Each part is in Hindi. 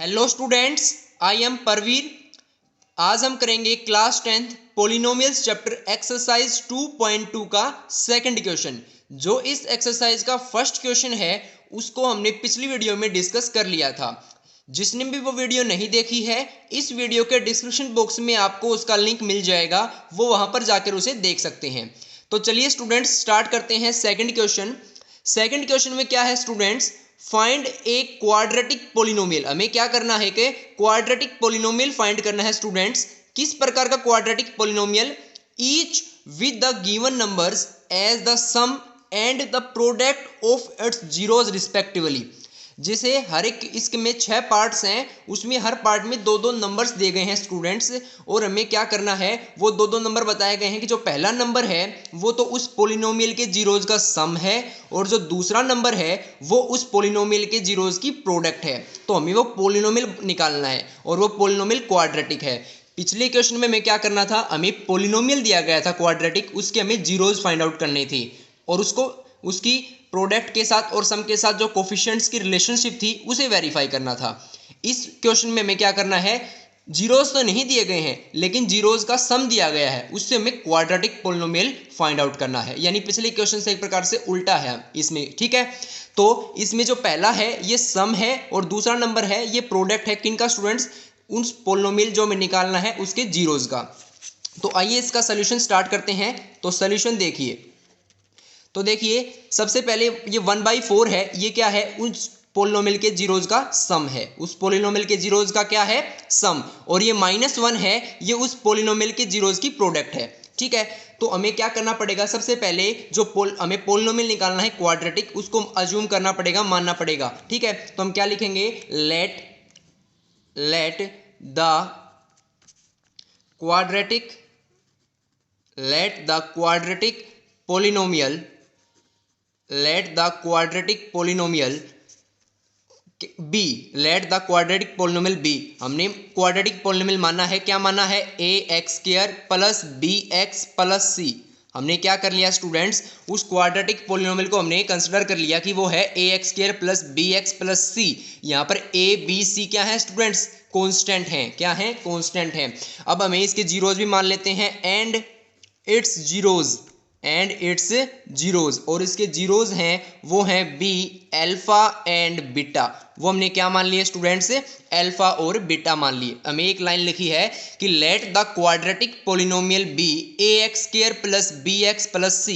Hello students, I am Parveer. आज हम करेंगे class 10th polynomials chapter exercise 2.2 का सेकंड क्वेश्चन। जो इस एक्सरसाइज का फर्स्ट क्वेश्चन है उसको हमने पिछली वीडियो में डिस्कस कर लिया था। जिसने भी वो वीडियो नहीं देखी है, इस वीडियो के डिस्क्रिप्शन बॉक्स में आपको उसका लिंक मिल जाएगा, वो वहां पर जाकर उसे देख सकते हैं। तो चलिए स्टूडेंट्स स्टार्ट करते हैं सेकंड क्वेश्चन। सेकंड क्वेश्चन में क्या है students, find a quadratic polynomial. हमें क्या करना है कि क्वाड्रेटिक पोलिनोमियल फाइंड करना है स्टूडेंट्स। किस प्रकार का quadratic polynomial? Each with the given numbers as the sum and the product of its zeros respectively. जिसे हर एक इसमें 6 पार्ट्स हैं, उसमें हर पार्ट में दो दो नंबर्स दिए गए हैं स्टूडेंट्स। और हमें क्या करना है, वो दो दो नंबर बताए गए हैं कि जो पहला नंबर है वो तो उस पोलिनोमियल के जीरोज का सम है, और जो दूसरा नंबर है वो उस पोलिनोमियल के जीरोज की प्रोडक्ट है। तो हमें वो पोलिनोमियल निकालना है और वो पोलिनोमियल क्वाड्रेटिक है। पिछले क्वेश्चन में हमें क्या करना था, हमें पोलिनोमियल दिया गया था क्वाड्रेटिक, उसके हमें जीरोज फाइंड आउट करनी थी और उसको उसकी प्रोडक्ट के साथ और सम के साथ जो कोफिशिएंट्स की रिलेशनशिप थी उसे वेरीफाई करना था। इस क्वेश्चन में हमें क्या करना है, जीरोज तो नहीं दिए गए हैं लेकिन जीरोज का सम दिया गया है, उससे हमें क्वाड्रेटिक पोलिनोमियल फाइंड आउट करना है। यानी पिछले क्वेश्चन से एक प्रकार से उल्टा है इसमें, ठीक है। तो इसमें जो पहला है ये सम है और दूसरा नंबर है ये प्रोडक्ट है किनका स्टूडेंट्स, उस पोलिनोमियल जो हमें निकालना है उसके जीरोज का। तो आइए इसका सोल्यूशन स्टार्ट करते हैं। तो सोल्यूशन देखिए, तो देखिए सबसे पहले ये 1/4 है, ये क्या है, उस पोलिनोमियल के जीरोज का सम है। उस पोलिनोमियल के जीरोज का क्या है, सम। और ये -1 है, ये उस पोलिनोमियल के जीरोज की प्रोडक्ट है, ठीक है। तो हमें क्या करना पड़ेगा, सबसे पहले जो हमें पोलिनोमियल निकालना है क्वाड्रेटिक, उसको अज्यूम करना पड़ेगा, मानना पड़ेगा, ठीक है। तो हम क्या लिखेंगे, let the quadratic polynomial let the quadratic polynomial b। हमने क्वाड्रेटिक पोलिनोमियल माना है, क्या माना है, ax² plus bx plus c। हमने क्या कर लिया स्टूडेंट्स, उस क्वाड्रेटिक पोलिनोमियल को हमने कंसिडर कर लिया कि वो है ax² plus bx plus c। यहाँ पर a b c क्या है स्टूडेंट्स, कांस्टेंट हैं, क्या है, कांस्टेंट हैं। अब हमें इसके जीरोज भी मान लेते हैं, एंड इट्स जीरोज, और इसके जीरोज हैं वो हैं बी, अल्फा एंड बीटा। वो हमने क्या मान लिए स्टूडेंट्स, अल्फा और बीटा मान लिए। हमें एक लाइन लिखी है कि let the quadratic polynomial be ax² plus bx plus c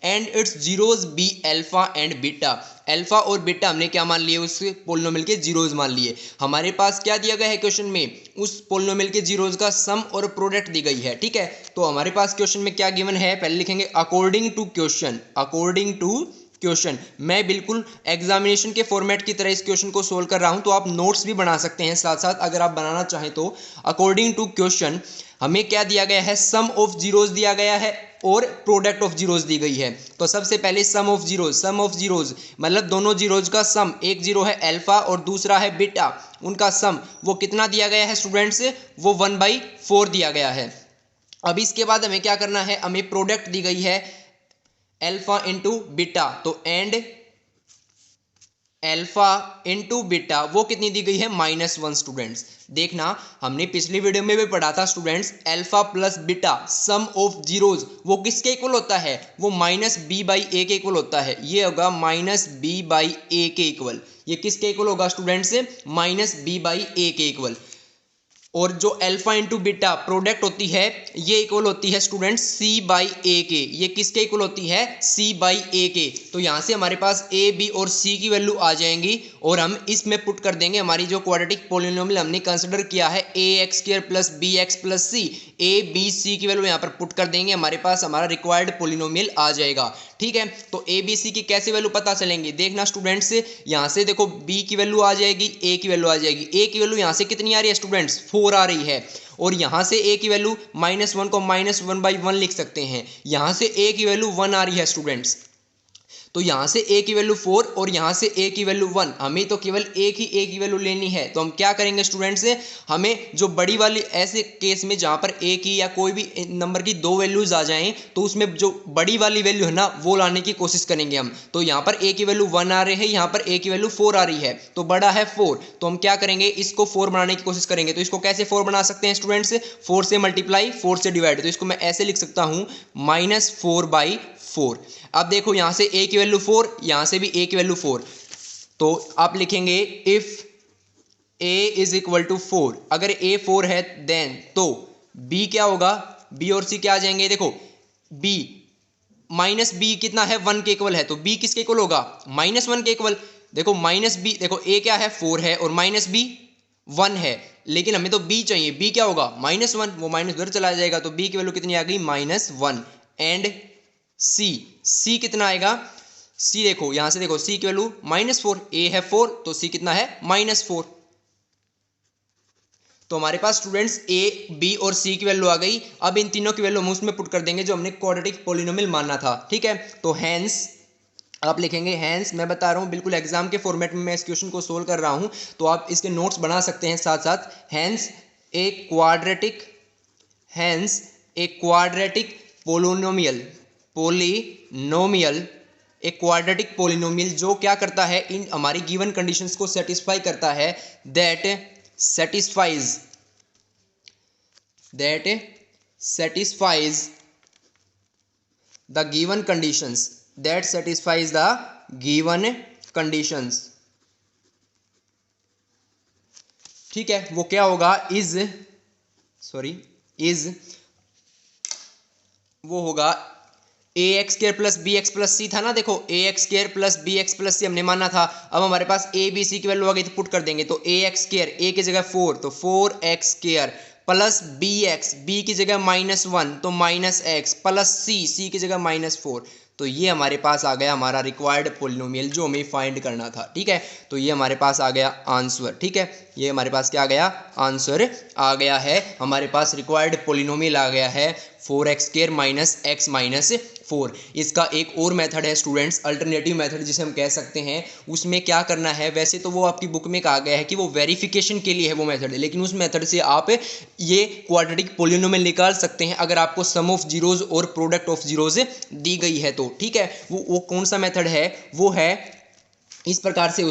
and its zeros be alpha and beta. Alpha और बीटा हमने क्या मान लिए, उस पोलिनोमियल के जीरोज मान लिए। हमारे पास क्या दिया गया है क्वेश्चन में, उस पोलिनोमियल के जीरोज का सम और प्रोडक्ट दी गई है, ठीक है। तो हमारे पास क्वेश्चन में क्या गिवन है, पहले लिखेंगे अकॉर्डिंग टू क्वेश्चन। मैं बिल्कुल एग्जामिनेशन के फॉर्मेट की तरह इस क्वेश्चन को सोल्व कर रहा हूं, तो आप नोट्स भी बना सकते हैं साथ साथ अगर आप बनाना चाहें तो। अकॉर्डिंग टू क्वेश्चन हमें क्या दिया गया है, सम ऑफ जीरोज दिया गया है और प्रोडक्ट ऑफ जीरोज दी गई है। तो सबसे पहले सम ऑफ जीरोज मतलब दोनों जीरोज का सम, एक जीरो है अल्फा और दूसरा है बीटा, उनका सम वो कितना दिया गया है स्टूडेंट्स, वो 1/4 दिया गया है। अब इसके बाद हमें क्या करना है, हमें प्रोडक्ट दी गई है अल्फा इंटू बीटा, तो एंड अल्फा इंटू बीटा वो कितनी दी गई है, -1 स्टूडेंट्स। देखना हमने पिछली वीडियो में भी पढ़ा था students, alpha plus beta some of zeros वो किसके इक्वल होता है, वो -b/a के इक्वल होता है। ये होगा -b/a के इक्वल। ये किसके इक्वल होगा स्टूडेंट्स, -b/a के इक्वल। और जो अल्फा इंटू बीटा प्रोडक्ट होती है ये इक्वल होती है स्टूडेंट्स c/a के। ये किसके इक्वल होती है, c/a के। तो यहाँ से हमारे पास a b और c की वैल्यू आ जाएंगी और हम इसमें पुट कर देंगे हमारी जो क्वाड्रेटिक पोलिनोमियल हमने कंसिडर किया है ax² plus bx plus c, a b c की वैल्यू यहाँ पर पुट कर देंगे, हमारे पास हमारा रिक्वायर्ड पोलिनोमियल आ जाएगा, ठीक है। तो a b c की कैसे वैल्यू पता चलेंगे, देखना स्टूडेंट्स, यहाँ से देखो b की वैल्यू आ जाएगी, a की वैल्यू आ जाएगी। a की वैल्यू यहाँ से कितनी आ रही है स्टूडेंट्स, 4 आ रही है, और यहां से a की वैल्यू -1 को -1/1 लिख सकते हैं, यहां से a की वैल्यू 1 आ रही है स्टूडेंट्स। तो यहाँ से a की वैल्यू 4 और यहाँ से a की वैल्यू 1, हमें तो केवल a की वैल्यू लेनी है। तो हम क्या करेंगे स्टूडेंट्स, हमें जो बड़ी वाली, ऐसे केस में जहाँ पर a की या कोई भी नंबर की दो वैल्यूज आ जाएं तो उसमें जो बड़ी वाली वैल्यू है ना वो लाने की कोशिश करेंगे हम। तो यहाँ पर a की वैल्यू 1 आ रही है, यहाँ पर a की वैल्यू 4 आ रही है, तो बड़ा है 4, तो हम क्या करेंगे, इसको 4 बनाने की कोशिश करेंगे। तो इसको कैसे 4 बना सकते हैं स्टूडेंट्स, 4 से मल्टीप्लाई 4 से डिवाइड, तो इसको मैं ऐसे लिख सकता हूँ -4/4। अब देखो यहाँ से a की वैल्यू 4, यहाँ से भी a की वैल्यू 4, तो आप लिखेंगे if a is equal to 4, अगर a 4 है देन तो b क्या होगा, b और c क्या आ जाएंगे, देखो b माइनस b कितना है, 1 के इक्वल है, तो b किसके इक्वल होगा, -1 के इक्वल। देखो माइनस b, देखो a क्या है 4 है और माइनस b 1 है, लेकिन हमें तो b चाहिए, b क्या होगा -1, वो माइनस उधर चला जाएगा, तो b की वैल्यू कितनी आ गई -1। एंड c कितना आएगा, c देखो यहाँ से देखो c की वैल्यू -4, a है 4 तो c कितना है -4। तो हमारे पास स्टूडेंट्स a, b और c की वैल्यू आ गई। अब इन तीनों की वैल्यू हम उसमें पुट कर देंगे जो हमने क्वाड्रेटिक पॉलिनोमियल मानना था, ठीक है। तो हैंस आप लिखेंगे, हैंस मैं बता रहा हूँ बिल्कुल एग्जाम के फॉर्मेट में मैं इस क्वेश्चन को सोल्व कर रहा हूँ, तो आप इसके नोट्स बना सकते हैं साथ साथ। हैंस ए क्वाड्रेटिक पोलिनोमियल जो क्या करता है, इन हमारी गिवन कंडीशंस को सेटिस्फाई करता है, that satisfies the given conditions, ठीक है। वो क्या होगा, इज वो होगा ax square plus b x plus c था ना, देखो ax square plus b x plus c हमने माना था। अब हमारे पास a b c की वैल्यू आ गई तो पुट कर देंगे, तो ax स्क्वायर a की जगह 4 तो 4x square plus bx b की जगह -1 तो -x प्लस c की जगह -4, तो ये हमारे पास आ गया हमारा रिक्वायर्ड पोलिनोमियल जो हमें फाइंड करना था, ठीक है। तो ये हमारे पास आ गया आंसर, ठीक है, ये हमारे पास क्या आ गया, आंसर आ गया है, हमारे पास रिक्वायर्ड पोलिनोमियल आ गया है 4x स्क्वायर -x -4। इसका एक और मेथड है स्टूडेंट्स, अल्टरनेटिव मेथड जिसे हम कह सकते हैं। उसमें क्या करना है, वैसे तो वो आपकी बुक में कहा गया है कि वो वेरिफिकेशन के लिए है वो मेथड, लेकिन उस मेथड से आप ये क्वाड्रेटिक पोलिनोमियल निकाल सकते हैं अगर आपको सम ऑफ जीरोज और प्रोडक्ट ऑफ जीरोज दी गई है तो, ठीक है। वो कौन सा मेथड है, वो है इस प्रकार से,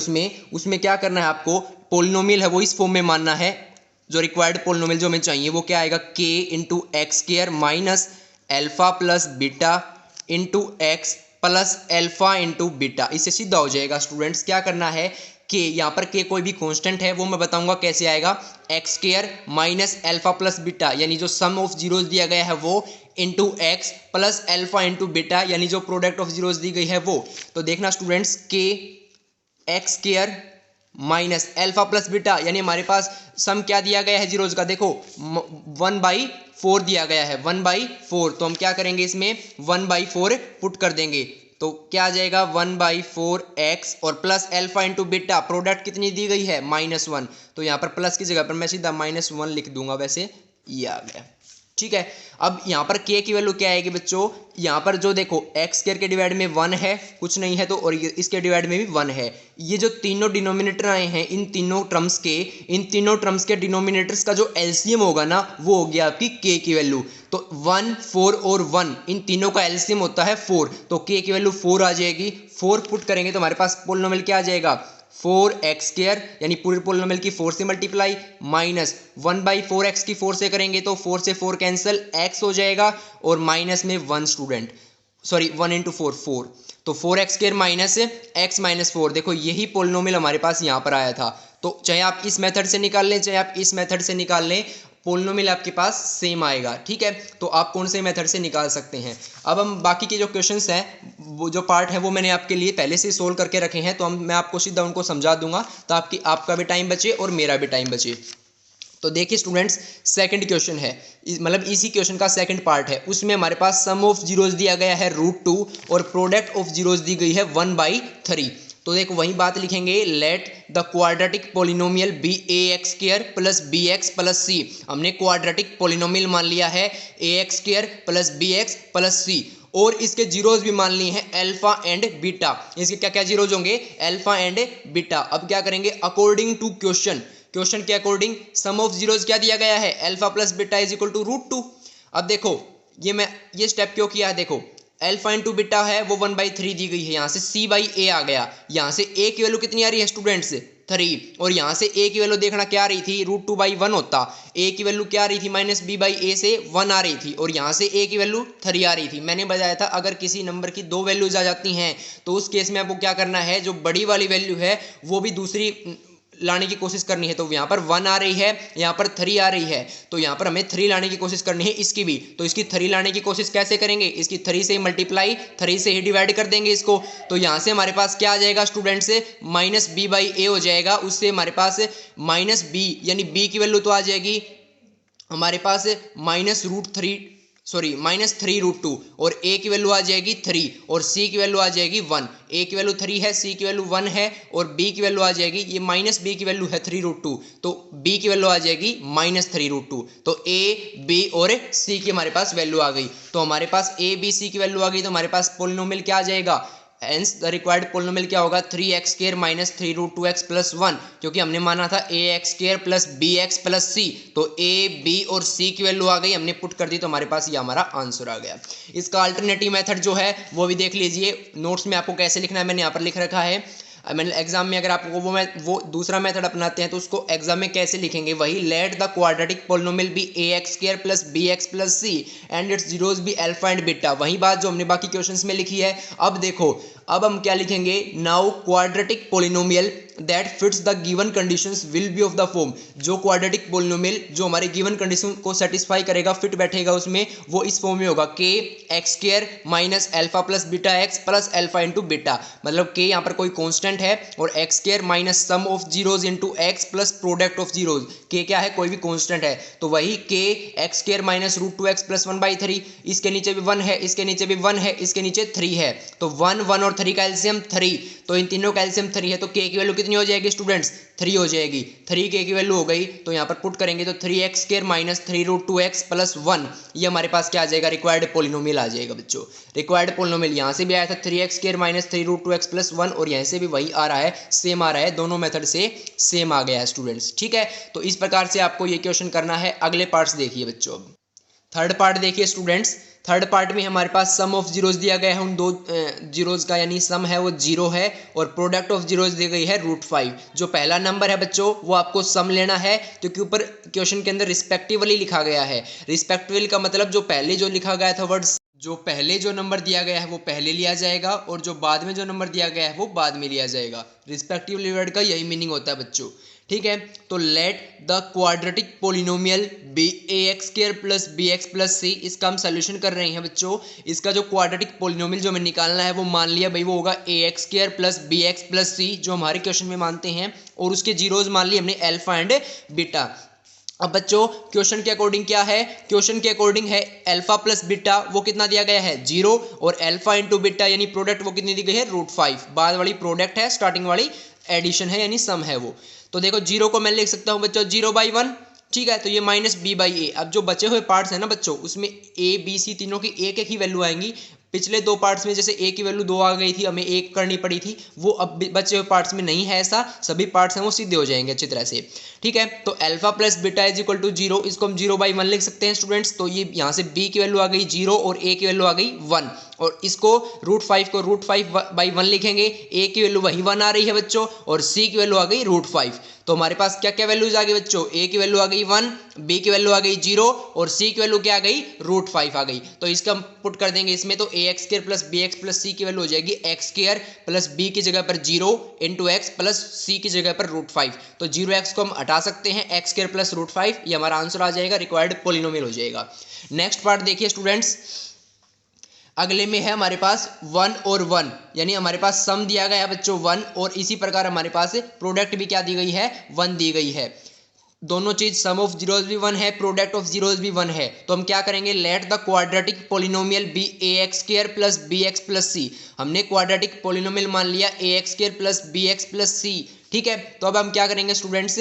उसमें क्या करना है आपको, पोलिनोमियल है वो इस फॉर्म में मानना है, जो रिक्वायर्ड पोलिनोमियल जो हमें चाहिए वो क्या आएगा, k into x square minus alpha plus beta into x plus alpha into beta. इससे सीधा हो जाएगा स्टूडेंट्स। क्या करना है, k, यहाँ पर k कोई भी कांस्टेंट है वो मैं बताऊंगा कैसे आएगा, x square minus alpha plus beta यानी जो सम ऑफ जीरोज दिया गया है वो, into x plus alpha into beta यानी जो प्रोडक्ट ऑफ जीरोज दी गई है वो। तो देखना students, k x square minus alpha plus beta यानी हमारे पास सम क्या दिया गया है जीरोज का, देखो 1/4 दिया गया है, 1/4, तो हम क्या करेंगे इसमें 1/4 पुट कर देंगे, तो क्या आ जाएगा 1/4 एक्स और plus alpha into beta, product कितनी दी गई है -1, तो यहाँ पर प्लस की जगह पर मैं सीधा -1 लिख दूंगा, वैसे ये आ गया, ठीक है। अब यहाँ पर k की वैल्यू क्या आएगी बच्चों, यहाँ पर जो देखो एक्स स्क्वायर के डिवाइड में 1 है, कुछ नहीं है तो, और इसके डिवाइड में भी 1 है, ये जो तीनों डिनोमिनेटर आए हैं इन तीनों टर्म्स के डिनोमिनेटर्स का जो एलसीएम होगा ना वो हो गया आपकी k की वैल्यू। तो 1, 4 और 1 इन तीनों का एलसीएम होता है 4, तो k की वैल्यू 4 आ जाएगी। 4 पुट करेंगे तो हमारे पास पोलिनोमियल क्या आ जाएगा, 4x स्क्वायर यानी पूरे पोलिनोमियल की 4 से मल्टीप्लाई माइनस 1/4x की 4 से करेंगे तो 4 से 4 कैंसिल, x हो जाएगा और माइनस में 1 स्टूडेंट, सॉरी 1 इंटू 4 4, तो 4x square minus x minus 4, देखो यही पोलिनोमियल हमारे पास यहाँ पर आया था। तो चाहे आप इस मेथड से निकाल लें चाहे आप इस मेथड से निकाल लें, पोलिनोमियल आपके पास सेम आएगा, ठीक है। तो आप कौन से मेथड से निकाल सकते हैं। अब हम बाकी के जो क्वेश्चंस हैं वो जो पार्ट है वो मैंने आपके लिए पहले से सोल्व करके रखे हैं, तो मैं आपको सीधा उनको समझा दूंगा तो आपका भी टाइम बचे और मेरा भी टाइम बचे। तो देखिए स्टूडेंट्स, सेकंड क्वेश्चन है, मतलब इसी क्वेश्चन का सेकंड पार्ट है, उसमें हमारे पास सम ऑफ जीरोज दिया गया है √2 और प्रोडक्ट ऑफ जीरोज दी गई है 1/3। तो देखो वही बात लिखेंगे, let the quadratic polynomial be ax square plus bx plus c. हमने क्वाड्रेटिक पोलिनोमियल मान लिया है ax square plus bx plus c, और इसके जीरोज भी मान लिए हैं अल्फा एंड बीटा। इसके क्या क्या जीरोज होंगे, अल्फा एंड बीटा। अब क्या करेंगे, अकॉर्डिंग टू क्वेश्चन के अकॉर्डिंग सम ऑफ जीरोज क्या दिया गया है, alpha plus beta is equal to √2। अब देखो ये स्टेप क्यों किया है, देखो अल्फा इंटू बीटा है वो 1/3 दी गई है, यहाँ से c/a आ गया, यहाँ से a की वैल्यू कितनी आ रही है स्टूडेंट्स 3, और यहाँ से a की वैल्यू देखना क्या आ रही थी, √2/1 होता, a की वैल्यू क्या आ रही थी -b/a से 1 आ रही थी, और यहाँ से a की वैल्यू 3 आ रही थी। मैंने बताया था अगर किसी नंबर की 2 वैल्यूज आ जाती हैं तो उस केस में आपको क्या करना है, जो बड़ी वाली वैल्यू है वो भी दूसरी लाने की कोशिश करनी है। तो यहाँ पर 1 आ रही है, यहाँ पर 3 आ रही है, तो यहाँ पर हमें 3 लाने की कोशिश करनी है इसकी भी। तो इसकी 3 लाने की कोशिश कैसे करेंगे, इसकी 3 से मल्टीप्लाई, 3 से ही डिवाइड कर देंगे इसको। तो यहाँ से हमारे पास क्या आ जाएगा स्टूडेंट से -b/a हो जाएगा, उससे हमारे पास -b यानी b की वैल्यू तो आ जाएगी हमारे पास -3√2 और a की वैल्यू आ जाएगी 3 और c की वैल्यू आ जाएगी 1। a की वैल्यू 3 है, c की वैल्यू 1 है और b की वैल्यू आ जाएगी, ये -b की वैल्यू है 3√2, तो b की वैल्यू आ जाएगी -3√2। तो a b और c की हमारे पास वैल्यू आ गई। तो हमारे पास a b c की वैल्यू आ गई, तो हमारे पास पोलिनोमियल क्या आ जाएगा, हेंस द रिक्वायर्ड पोलिनोमियल क्या होगा, 3x² - 3√2x + 1, क्योंकि हमने माना था ax² + bx + c। तो a b और c की वैल्यू आ गई, हमने पुट कर दी, तो हमारे पास ये हमारा आंसर आ गया। इसका अल्टरनेटिव मेथड जो है वो भी देख लीजिए, नोट्स में आपको कैसे लिखना है मैंने यहाँ पर लिख रखा है। मैंने एग्जाम में अगर आपको वो दूसरा मेथड अपनाते हैं तो उसको एग्जाम में कैसे लिखेंगे, वही let the quadratic polynomial be ax² + bx + c and its zeros be alpha and beta. वही बात जो हमने बाकी क्वेश्चंस में लिखी है। अब देखो, अब हम क्या लिखेंगे, now quadratic polynomial that fits the given conditions will be of the form. जो क्वाड्रेटिक पोलिनोमियल जो हमारे गिवन कंडीशन को सेटिस्फाई करेगा, फिट बैठेगा उसमें, वो इस फॉर्म में होगा k x² - alpha + beta x + alpha × beta. मतलब k यहाँ पर कोई कांस्टेंट है और x² - sum of zeros into x plus product of zeros. k क्या है, कोई भी कांस्टेंट है, तो वही k x² - √2x + 1/3। इसके नीचे भी 1 है, इसके नीचे भी 1 है, इसके नीचे 3 है, तो 1 1 और 3 का एलसीएम 3, तो इन तीनों का एलसीएम 3 है, तो k की वैल्यू कितनी हो जाएगी स्टूडेंट्स, 3 हो जाएगी। 3 k की वैल्यू हो गई, तो यहाँ पर पुट करेंगे तो 3x² - 3√2x + 1, ये हमारे पास क्या आ जाएगा, रिक्वायर्ड पोलिनोमियल आ जाएगा बच्चों। रिक्वायर्ड पोलिनोमियल यहाँ से भी आया था 3x² - 3√2x + 1, और यहाँ से भी वही आ रहा है, सेम आ रहा है, दोनों मेथड से सेम आ गया है स्टूडेंट्स। ठीक है, तो इस प्रकार से आपको ये क्वेश्चन करना है। अगले पार्ट्स देखिए बच्चों, अब थर्ड पार्ट देखिए स्टूडेंट्स। थर्ड पार्ट में हमारे पास सम ऑफ जीरोज दिया गया है, उन दो जीरोज का यानी सम है वो 0 है, और प्रोडक्ट ऑफ जीरोज दी गई है √5। जो पहला नंबर है बच्चों वो आपको सम लेना है, क्योंकि ऊपर क्वेश्चन के अंदर रिस्पेक्टिवली लिखा गया है। रिस्पेक्टिवली का मतलब जो पहले जो लिखा गया था वर्ड, जो पहले जो नंबर दिया गया है वो पहले लिया जाएगा, और जो बाद में जो नंबर दिया गया है वो बाद में लिया जाएगा। रिस्पेक्टिवली वर्ड का यही मीनिंग होता है बच्चों। ठीक है, तो let the quadratic polynomial be ax² + bx + c, इसका हम सोल्यूशन कर रहे हैं बच्चों। इसका जो क्वाड्रेटिक पोलिनोमियल जो हमें निकालना है वो मान लिया भाई वो होगा ax² + bx + c, जो हमारे क्वेश्चन में मानते हैं, और उसके जीरोज मान लिए हमने अल्फा एंड बीटा। अब बच्चों क्वेश्चन के अकॉर्डिंग क्या है, क्वेश्चन के अकॉर्डिंग है अल्फा प्लस बीटा, वो कितना दिया गया है 0, और अल्फा इंटू बीटा यानी प्रोडक्ट वो कितनी दी गई है √5। बाद वाली प्रोडक्ट है, स्टार्टिंग वाली एडिशन है यानी सम है वो। तो देखो 0 को मैं लिख सकता हूँ बच्चों 0/1, ठीक है, तो ये -b/a। अब जो बचे हुए पार्ट्स हैं ना बच्चों, उसमें a b c तीनों की एक एक ही वैल्यू आएंगी। पिछले दो पार्ट्स में जैसे a की वैल्यू 2 आ गई थी, हमें 1 करनी पड़ी थी, वो अब बचे हुए पार्ट्स में नहीं है ऐसा, सभी पार्ट्स हैं वो सीधे हो जाएंगे अच्छी तरह से। ठीक है, तो alpha plus beta is equal to 0, इसको हम 0/1 लिख सकते हैं स्टूडेंट्स। तो ये यहाँ से b की वैल्यू आ गई 0 और a की वैल्यू आ गई 1, और इसको √5 को √5/1 लिखेंगे। a की वैल्यू वही 1 आ रही है बच्चों, और c की वैल्यू आ गई √5। तो हमारे पास क्या क्या वैल्यूज आ गई बच्चों, a की वैल्यू आ गई 1, b की वैल्यू आ गई 0, और c की वैल्यू क्या आ गई √5 आ गई। तो इसका हम पुट कर देंगे इसमें, तो ax² + bx + c की वैल्यू हो जाएगी x² + b की जगह पर 0 × x + c की जगह पर √5। तो 0x को हम हटा सकते हैं, x² + √5, ये हमारा आंसर आ जाएगा, रिक्वायर्ड पोलिनोमियल हो जाएगा। नेक्स्ट पार्ट देखिए स्टूडेंट्स, अगले में है हमारे पास 1 और 1, यानी हमारे पास सम दिया गया है बच्चों 1, और इसी प्रकार हमारे पास प्रोडक्ट भी क्या दी गई है 1 दी गई है। दोनों चीज सम ऑफ जीरोज भी 1 है, प्रोडक्ट ऑफ जीरोज भी 1 है। तो हम क्या करेंगे, let the quadratic polynomial be ax² + bx + c। हमने क्वाड्रेटिक पोलिनोमियल मान लिया ax² + bx + c। ठीक है, तो अब हम क्या करेंगे स्टूडेंट्स,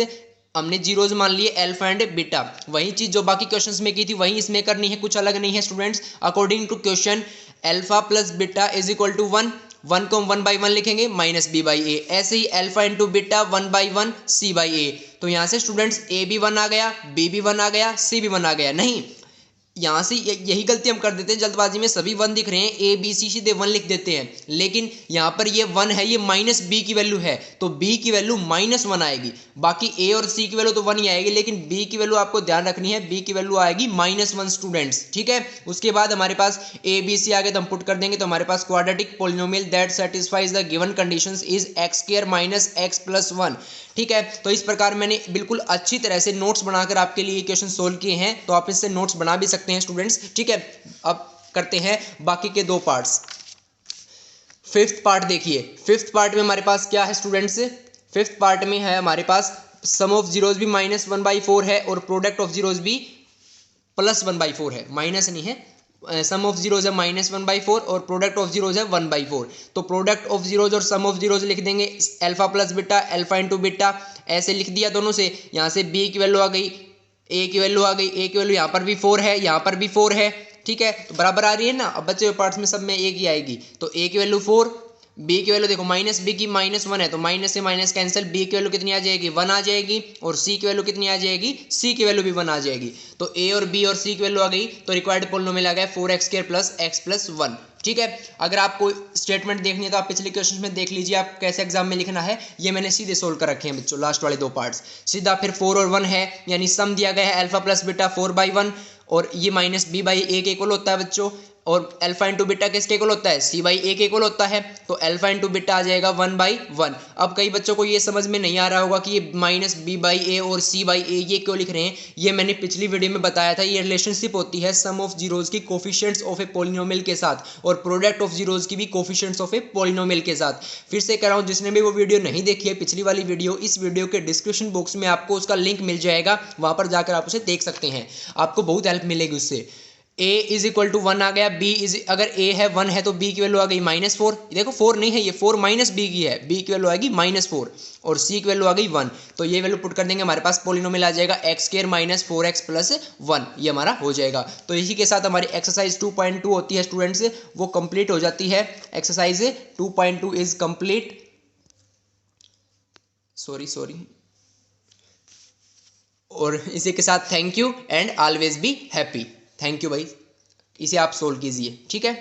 हमने जीरोज मान लिए अल्फा एंड बीटा। वही चीज जो बाकी क्वेश्चंस में की थी वही इसमें करनी है, कुछ अलग नहीं है students. According to question alpha plus beta is equal to 1, 1 को हम 1/1 लिखेंगे माइनस बी बाई ए। ऐसे ही alpha into beta 1/1 c by a. तो यहाँ से स्टूडेंट्स ए भी 1 आ गया, बी भी 1 आ गया, सी भी 1 आ गया। नहीं, यहाँ से यही गलती हम कर देते हैं जल्दबाजी में, सभी 1 दिख रहे हैं, ए बी सी सीधे 1 लिख देते हैं, लेकिन यहाँ पर ये 1 है, ये माइनस बी की वैल्यू है, तो बी की वैल्यू -1 आएगी। बाकी ए और सी की वैल्यू तो 1 ही आएगी, लेकिन बी की वैल्यू आपको ध्यान रखनी है, बी की वैल्यू आएगी -1 स्टूडेंट्स। ठीक है, उसके बाद हमारे पास ए बी सी आगे तो हम पुट कर देंगे, तो हमारे पास quadratic polynomial that satisfies the given conditions is x² minus x plus 1। ठीक है, तो इस प्रकार मैंने बिल्कुल अच्छी तरह से नोट्स बनाकर आपके लिए क्वेश्चन सोल्व किए हैं, तो आप इससे नोट्स बना भी सकते हैं स्टूडेंट्स। ठीक है, अब करते हैं बाकी के 2 पार्ट्स। फिफ्थ पार्ट देखिए, फिफ्थ पार्ट में हमारे पास क्या है स्टूडेंट्स, फिफ्थ पार्ट में है हमारे पास सम ऑफ जीरोज भी -1/4 है और प्रोडक्ट ऑफ जीरोज भी +1/4 है, माइनस नहीं है, सम ऑफ जीरोज है -1/4 और प्रोडक्ट ऑफ जीरोज है 1/4। तो प्रोडक्ट ऑफ जीरोज और सम ऑफ जीरोज लिख देंगे alpha plus beta, alpha into beta, ऐसे लिख दिया दोनों से। यहाँ से बी की वैल्यू आ गई, ए की वैल्यू आ गई, ए की वैल्यू यहाँ पर भी 4 है, यहाँ पर भी 4 है। ठीक है, तो बराबर आ रही है ना। अब बचे हुए पार्ट्स में सब में एक ही आएगी, तो ए की वैल्यू 4, बी की वैल्यू देखो माइनस बी की -1 है, तो माइनस से माइनस कैंसिल, बी की वैल्यू कितनी आ जाएगी 1 आ जाएगी, और सी की वैल्यू कितनी आ जाएगी, सी की वैल्यू भी 1 आ जाएगी। तो ए और बी और सी की वैल्यू आ गई, तो रिक्वायर्ड पोलिनोमियल आ गया 4x² प्लस x प्लस 1। ठीक है, अगर आपको स्टेटमेंट देखनी है तो आप पिछले क्वेश्चन में देख लीजिए आप कैसे एग्जाम में लिखना है, ये मैंने सीधे सोल्व कर रखे हैं बच्चों, लास्ट वाले 2 पार्ट्स सीधा। फिर 4 और 1 है, यानी सम दिया गया है अल्फा प्लस बीटा 4/1, और ये माइनस बी बाई ए के इक्वल होता है बच्चों, और अल्फा इंटू बीटा किसके इक्वल होता है, सी बाई ए के इक्वल होता है, तो अल्फा इंटू बीटा आ जाएगा 1/1। अब कई बच्चों को ये समझ में नहीं आ रहा होगा कि ये माइनस बी बाई ए और सी बाई ए ये क्यों लिख रहे हैं, ये मैंने पिछली वीडियो में बताया था। ये रिलेशनशिप होती है सम ऑफ जीरोज की कोफिशिएंट्स ऑफ ए पॉलिनोमियल के साथ, और प्रोडक्ट ऑफ जीरोज की भी कोफिशिएंट्स ऑफ ए पॉलिनोमियल के साथ। फिर से कह रहा हूँ, जिसने भी वो वीडियो नहीं देखी है पिछली वाली वीडियो, इस वीडियो के डिस्क्रिप्शन बॉक्स में आपको उसका लिंक मिल जाएगा, वहां पर जाकर आप उसे देख सकते हैं, आपको बहुत हेल्प मिलेगी उससे। a इज इक्वल टू 1 आ गया, b इज, अगर a है 1 है तो b की वैल्यू आ गई -4, देखो 4 नहीं है, ये 4 माइनस b की है, b की वैल्यू आएगी -4, और c की वैल्यू आ गई 1, तो ये वैल्यू पुट कर देंगे, हमारे पास पोलिनोमियल आ जाएगा x² माइनस 4x प्लस 1, ये हमारा हो जाएगा। तो इसी के साथ हमारी एक्सरसाइज 2.2 होती है स्टूडेंट्स, वो कंप्लीट हो जाती है। एक्सरसाइज 2.2 इज कंप्लीट, सॉरी, और इसी के साथ thank you and always be happy. Thank you भाई, इसे आप सोल्व कीजिए। ठीक है।